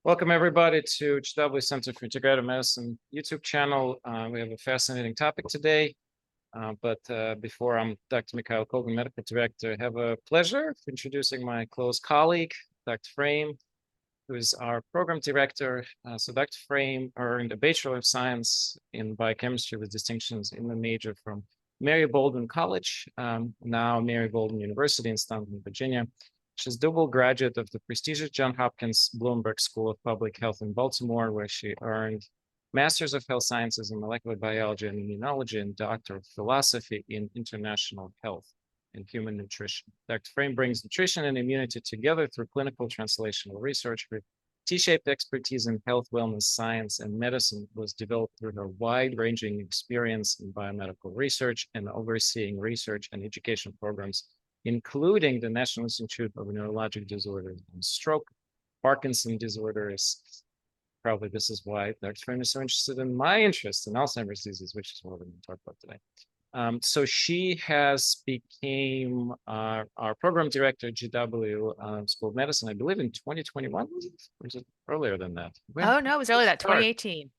Welcome everybody to HW Center for Integrative Medicine YouTube channel. We have a fascinating topic today, but before I'm Dr. Mikhail Kogan, Medical Director, I have a pleasure of introducing my close colleague, Dr. Frame, who is our Program Director. So Dr. Frame earned a Bachelor of Science in Biochemistry with distinctions in the major from Mary Baldwin College, now Mary Baldwin University in Staunton, Virginia. She's double graduate of the prestigious Johns Hopkins Bloomberg School of Public Health in Baltimore, where she earned Masters of Health Sciences in Molecular Biology and Immunology and Doctor of Philosophy in International Health and Human Nutrition. Dr. Frame brings nutrition and immunity together through clinical translational research. Her T-shaped expertise in health, wellness, science, and medicine was developed through her wide-ranging experience in biomedical research and overseeing research and education programs, including the National Institute of Neurologic Disorders and Stroke, Parkinson disorders. Probably this is why Dr. Frame is so interested in my interest in Alzheimer's disease, which is what we're going to talk about today. So she has became our program director at GW School of Medicine, I believe in 2021, or is it earlier than that? Oh, no, it was earlier than that, 2018.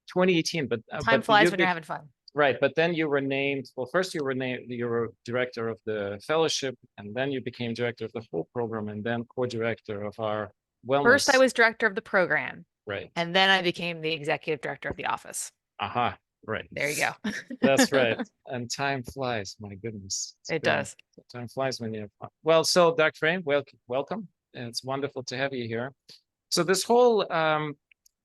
2018, but Time flies when you're having fun. Right, but then you were named, well, first you were director of the fellowship, and then you became director of the whole program, and then co-director of our wellness. First, I was director of the program. Right. And then I became the executive director of the office. Aha, right. There you go. That's right. And time flies, my goodness. It does. Time flies when you have fun. Well, so Dr. Frame, welcome. And it's wonderful to have you here. So this whole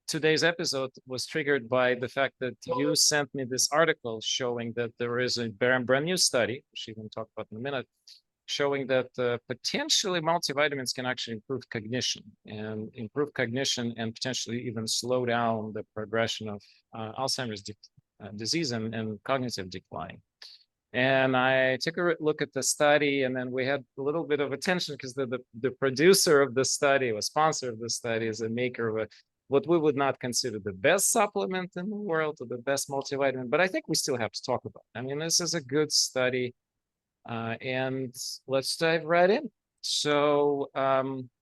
today's episode was triggered by the fact that you sent me this article showing that there is a brand new study, which we can talk about in a minute, showing that potentially multivitamins can actually improve cognition and potentially even slow down the progression of Alzheimer's disease and cognitive decline. And I took a look at the study, and then we had a little bit of attention because the producer of the study, or sponsor of the study, is a maker of what we would not consider the best supplement in the world or the best multivitamin, but I think we still have to talk about it. I mean, this is a good study, and let's dive right in. So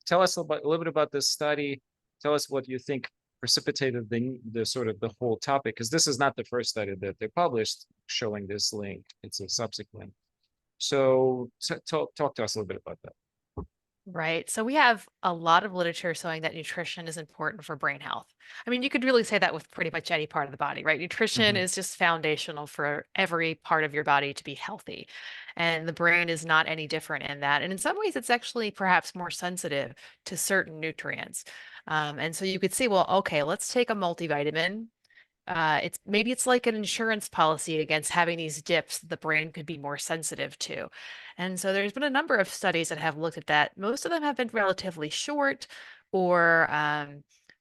tell us a little bit about this study. Tell us what you think precipitated the sort of the whole topic, because this is not the first study that they published showing this link. It's a subsequent. So talk to us a little bit about that. Right. So we have a lot of literature showing that nutrition is important for brain health. I mean, you could really say that with pretty much any part of the body, right? Nutrition is just foundational for every part of your body to be healthy. And the brain is not any different in that. And in some ways, it's actually perhaps more sensitive to certain nutrients. And so you could say, well, okay, let's take a multivitamin. It's like an insurance policy against having these dips that the brain could be more sensitive to. And so there's been a number of studies that have looked at that. Most of them have been relatively short, or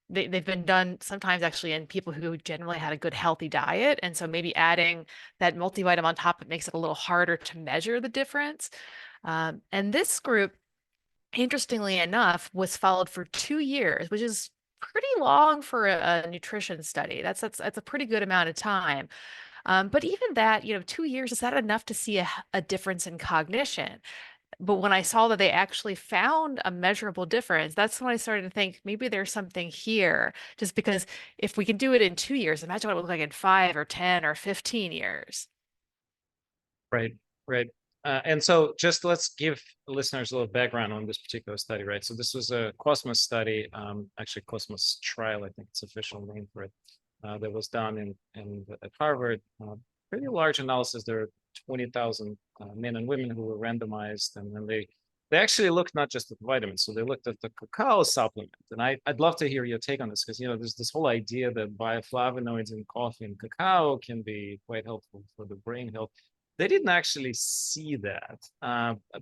they've been done sometimes actually in people who generally had a good healthy diet. And so maybe adding that multivitamin on top, it makes it a little harder to measure the difference. And this group, interestingly enough, was followed for 2 years, which is pretty long for a nutrition study. That's a pretty good amount of time. But even that, 2 years, is that enough to see a difference in cognition? But when I saw that they actually found a measurable difference, that's when I started to think maybe there's something here. Just because if we can do it in 2 years, imagine what it would look like in 5 or 10 or 15 years. Right, right. And so just let's give listeners a little background on this particular study, right? So this was a Cosmos study, actually Cosmos trial, I think it's official name for it, that was done at Harvard. Pretty large analysis. There are 20,000 men and women who were randomized, and then they actually looked not just at vitamins, so they looked at the cacao supplement. And I'd love to hear your take on this, because there's this whole idea that bioflavonoids in coffee and cacao can be quite helpful for the brain health. They didn't actually see that,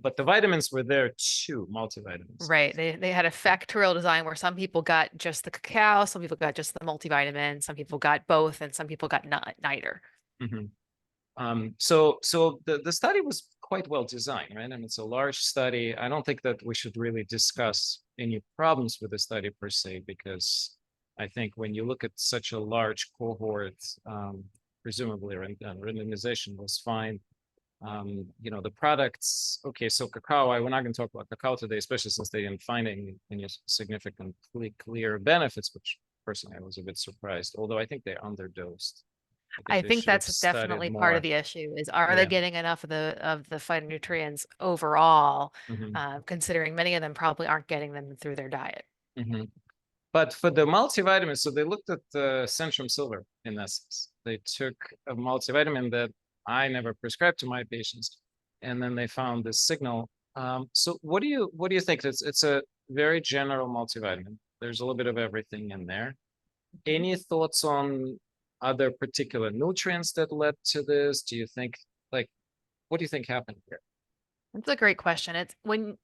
but the vitamins were there too, multivitamins. Right. They had a factorial design where some people got just the cacao, some people got just the multivitamin, some people got both, and some people got neither. So the study was quite well designed, right? I mean, it's a large study. I don't think that we should really discuss any problems with the study per se, because I think when you look at such a large cohort, presumably randomization was fine. The products. Okay, so cacao, we're not going to talk about cacao today, especially since they didn't find any significantly clear benefits, which personally I was a bit surprised, although I think they underdosed. I think I they think should have that's studied definitely part of more. the issue is, are they Yeah. getting enough of the phytonutrients overall, Hmm. considering many of them probably aren't getting them through their diet. Hmm. But for the multivitamins, so they looked at the Centrum Silver in essence. They took a multivitamin that I never prescribed to my patients, and then they found this signal. So what do you think? It's a very general multivitamin. There's a little bit of everything in there. Mhm. Any thoughts on other particular nutrients that led to this? Do you think, like, what do you think happened here? That's a great question. It's when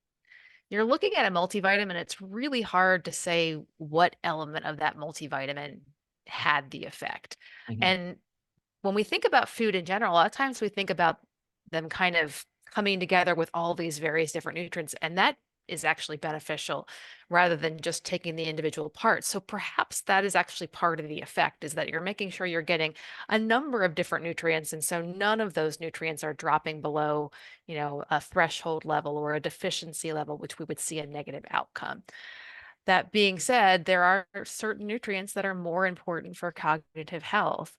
you're looking at a multivitamin, it's really hard to say what element of that multivitamin had the effect. Mhm. And when we think about food in general, a lot of times we think about them kind of coming together with all these various different nutrients, and that is actually beneficial rather than just taking the individual parts. So perhaps that is actually part of the effect, is that you're making sure you're getting a number of different nutrients, and so none of those nutrients are dropping below, a threshold level or a deficiency level, which we would see a negative outcome. That being said, there are certain nutrients that are more important for cognitive health,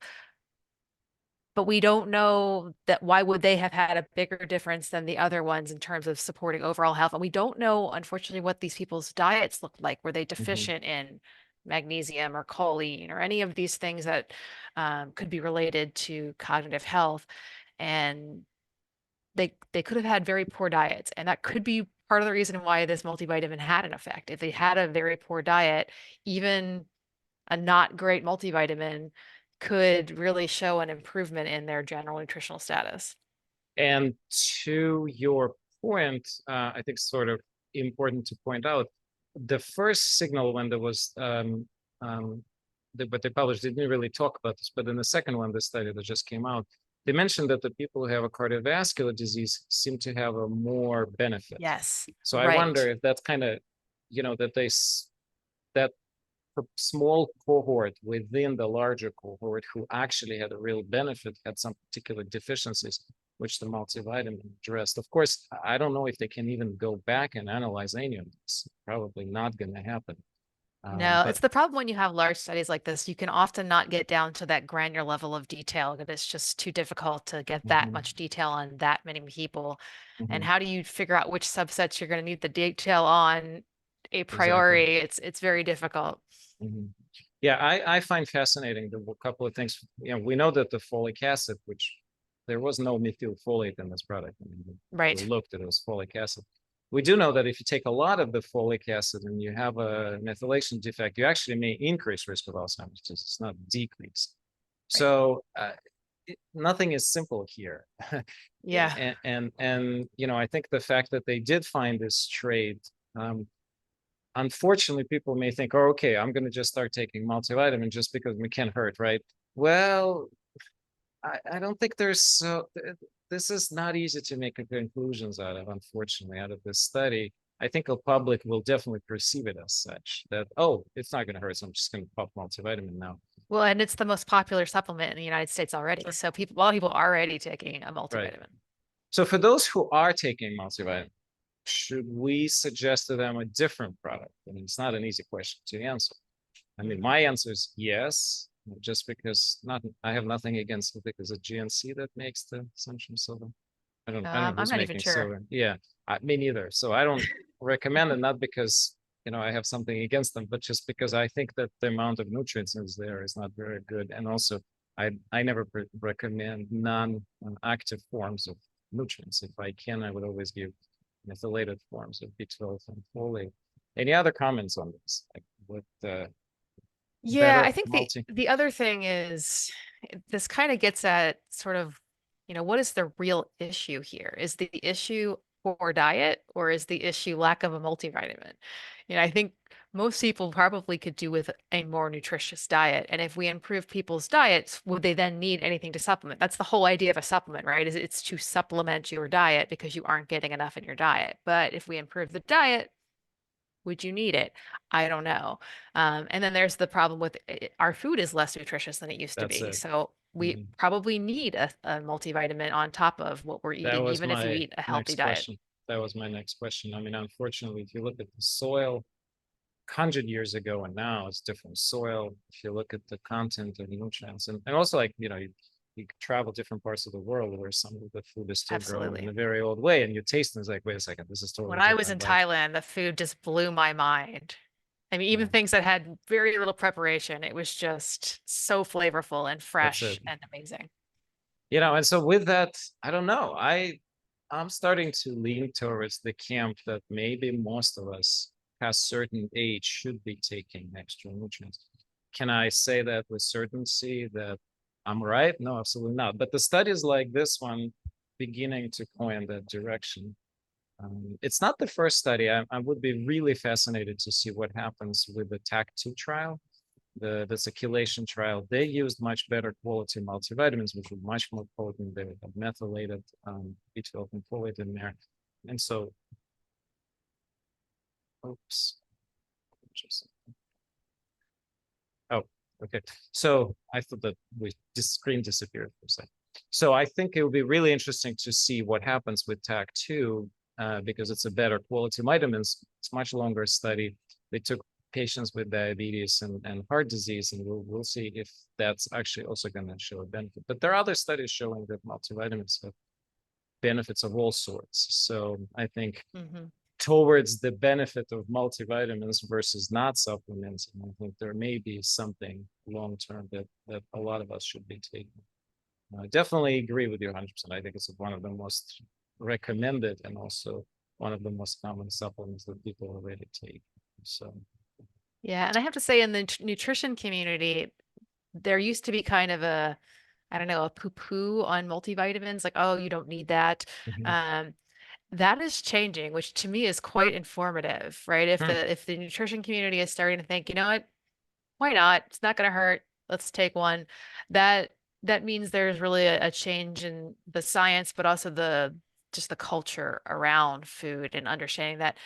but we don't know that why would they have had a bigger difference than the other ones in terms of supporting overall health. And we don't know, unfortunately, what these people's diets looked like. Were they Mhm. deficient in magnesium or choline or any of these things that could be related to cognitive health? And they could have had very poor diets, and that could be part of the reason why this multivitamin had an effect. If they had a very poor diet, even a not great multivitamin could really show an improvement in their general nutritional status. And to your point, I think sort of important to point out, the first signal when there was what they published, they didn't really talk about this, but in the second one, the study that just came out, they mentioned that the people who have a cardiovascular disease seem to have a more benefit. Yes, So I wonder right. if that's kind of, that that small cohort within the larger cohort who actually had a real benefit had some particular deficiencies which the multivitamin addressed. Of course, I don't know if they can even go back and analyze any of this. Probably not going to happen. No, But it's the problem when you have large studies like this. You can often not get down to that granular level of detail because it's just too difficult to get that mhm, much detail on that many people. And mhm, how do you figure out which subsets you're going to need the detail on a exactly. priori? It's very difficult. Mhm. Yeah, I find fascinating the couple of things. We know that the folic acid, which there was no methylfolate in this product. I mean, we Right. looked at it was folic acid. We do know that if you take a lot of the folic acid and you have a methylation defect, you actually may increase risk of Alzheimer's disease. It's not decrease. Right. So nothing is simple here. Yeah. And I think the fact that they did find this trait, unfortunately, people may think, oh, okay, I'm going to just start taking multivitamin just because we can't hurt, right? Well, I don't think there's this is not easy to make conclusions out of, unfortunately, out of this study. I think the public will definitely perceive it as such that, oh, it's not going to hurt, so I'm just going to pop multivitamin now. Well, and it's the most popular supplement in the United States already. Sure. So a lot of people are already taking a Right. multivitamin. So for those who are taking multivitamin, should we suggest to them a different product? I mean, it's not an easy question to answer. I mean, Mhm. my answer is yes, just because I have nothing against it because it's GNC that makes the Centrum Silver. I don't know I'm who's not even making sure. silver. Yeah, me neither. So I don't recommend it, not because I have something against them, but just because I think that the amount of nutrients is there is not very good. And also, I never recommend non-active forms of nutrients. If I can, I would always give methylated forms of B12 and folate. Any other comments on this? Like what Yeah, I better think multi? the other thing is this kind of gets at sort of, what is the real issue here? Is the issue poor diet or is the issue lack of a multivitamin? I think most people probably could do with a more nutritious diet. And if we improve people's diets, would they then need anything to supplement? That's the whole idea of a supplement, right? Is it's to supplement your diet because you aren't getting enough in your diet. But if we improve the diet, Would you need it? I don't know. And then there's the problem with our food is less nutritious than it used to That's be. it. So we Mhm. probably need a multivitamin on top of what we're That eating, was even if we my eat a healthy next diet. question. That was my next question. I mean, unfortunately, if you look at the soil 100 years ago and now, it's different soil. If you look at the content of nutrients, and also like, you travel different parts of the world where some of the food is still grown in Absolutely. a very old way, and you taste it, it's like, wait a second, this is When totally I was different. in Like, Thailand, the food just blew my mind. I mean, even yeah, things that had very little preparation, it was just so flavorful and that's it. fresh and amazing. And so with that, I don't know. I'm starting to lean towards the camp that maybe most of us past certain age should be taking extra nutrients. Can I say that with certainty that I'm right? No, absolutely not. But the studies like this one beginning to point that direction. It's not the first study. I would be really fascinated to see what happens with the TAC2 trial, the circulation trial. They used much better quality multivitamins, which were much more potent. They had methylated B12 and folate in there. And so, oops. Oh, okay. So I thought that this screen disappeared for a second. So I think it would be really interesting to see what happens with TAC2 because it's a better quality vitamins. It's much longer study. They took patients with diabetes and heart disease, and we'll see if that's actually also going to show a benefit. But there are other studies showing that multivitamins have benefits of all sorts. So I think Hmm. towards the benefit of multivitamins versus not supplementing, I think there may be something long term that a lot of us should be taking. I definitely agree with you 100%. I think it's one of the most recommended and also one of the most common supplements that people already take. So, Yeah, and I have to say, in the nutrition community, there used to be kind of a, I don't know, a poo-poo on multivitamins, like, oh, you don't need that. mhm. Um, that is changing, which to me is quite informative, right? If Hmm. the nutrition community is starting to think, you know what, why not? It's not going to hurt. Let's take one. That that means there's really a change in the science, but also the just the culture around food and understanding that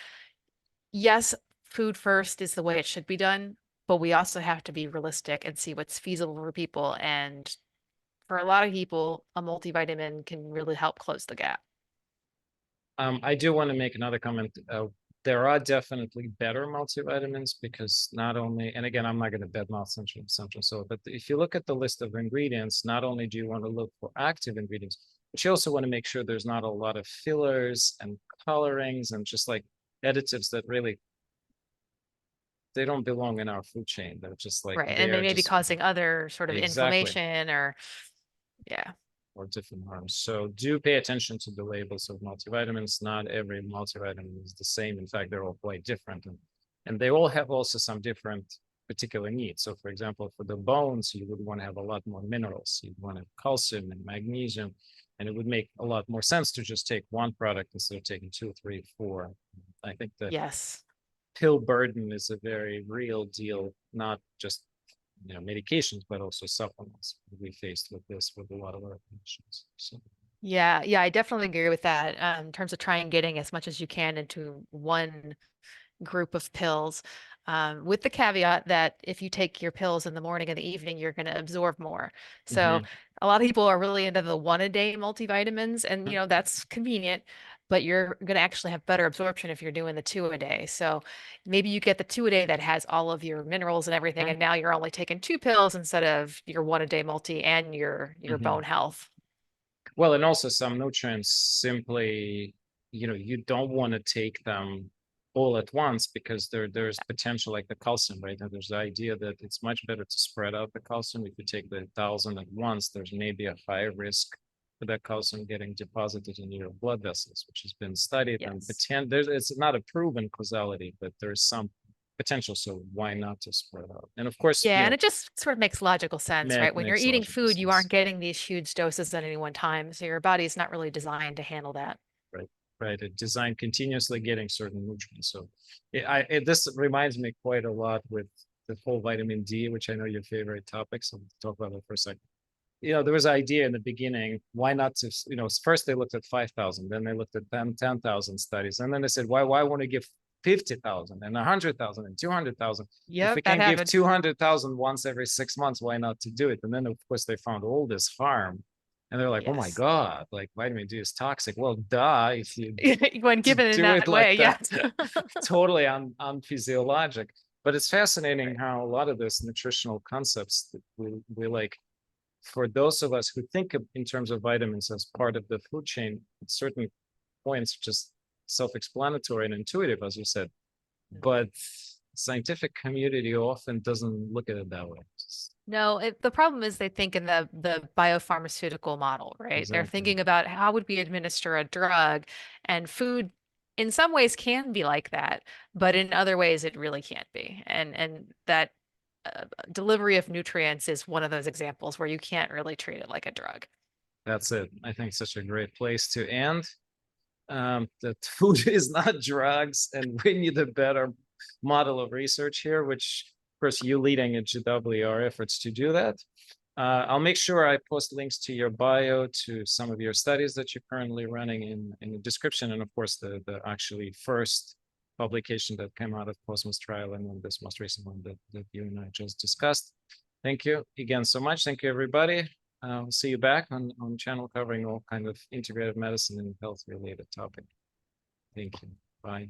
yes, food first is the way it should be done, but we also have to be realistic and see what's feasible for people. And for a lot of people, a multivitamin can really help close the gap. I do want to make another comment. There are definitely better multivitamins because not only, and again, I'm not going to badmouth Central So, but if you look at the list of ingredients, not only do you want to look for active ingredients, but you also want to make sure there's not a lot of fillers and colorings and just like additives that really they don't belong in our food chain. They're just like Right. And they they're may be just causing other sort of exactly inflammation or, yeah. or different harms. So do pay attention to the labels of multivitamins. Not every multivitamin is the same. In fact, they're all quite different. And they all have also some different particular needs. So for example, for the bones, you would want to have a lot more minerals. You'd want to have calcium and magnesium. And it would make a lot more sense to just take one product instead of taking two, three, four. I think the Yes. pill burden is a very real deal, not just medications, but also supplements. We faced with this with a lot of our conditions. So Yeah, yeah, I definitely agree with that. In terms of trying getting as much as you can into one group of pills, with the caveat that if you take your pills in the morning and the evening, you're going to absorb more. So mhm. a lot of people are really into the one a day multivitamins, and that's convenient, but you're going to actually have better absorption if you're doing the two a day. So maybe you get the two a day that has all of your minerals and everything, and now you're only taking two pills instead of your one a day multi and your Mhm. bone health. Well, and also some nutrients simply, you don't want to take them all at once because there's potential like the calcium, right? And there's the idea that it's much better to spread out the calcium. If you take the 1,000 at once, there's maybe a higher risk for that calcium getting deposited in your blood vessels, which has been studied and Yes. it's not a proven causality, but there's some potential. So why not to spread out? And of course, Yeah, and it just sort of makes logical sense, right? When you're makes eating logical food, you aren't sense. getting these huge doses at any one time, so your body's not really designed to handle that. Right, right. It designed continuously getting certain nutrients. So this reminds me quite a lot with the whole vitamin D, which I know your favorite topic. So we'll talk about that for a second. There was an idea in the beginning, why not to, first they looked at 5,000, then they looked at 10,000 studies. And then they said, why want to give 50,000 and 100,000 and 200,000. If Yep, we that can give happened. 200,000 once every 6 months, why not to do it? And then of course they found all this harm, and they're like, oh my Yes. God, like vitamin D is toxic. Well, duh, if you When given in do it that like way, that, yes. totally unphysiologic. But it's fascinating Right. how a lot of this nutritional concepts that we like, for those of us who think of in terms of vitamins as part of the food chain, at certain points just self-explanatory and intuitive, as you said. Mhm. But scientific community often doesn't look at it that way. No, the problem is they think in the biopharmaceutical model, right? They're Exactly. thinking about how would we administer a drug, and food in some ways can be like that, but in other ways it really can't be. And that delivery of nutrients is one of those examples where you can't really treat it like a drug. That's it. I think such a great place to end. That food is not drugs, and we need a better model of research here, which, of course, you leading at GW our efforts to do that. I'll make sure I post links to your bio, to some of your studies that you're currently running in the description, and of course, the actually first publication that came out of Cosmos trial, and then this most recent one that you and I just discussed. Thank you again so much. Thank you, everybody. See you back on channel covering all kind of integrative medicine and health related topic. Thank you. Bye.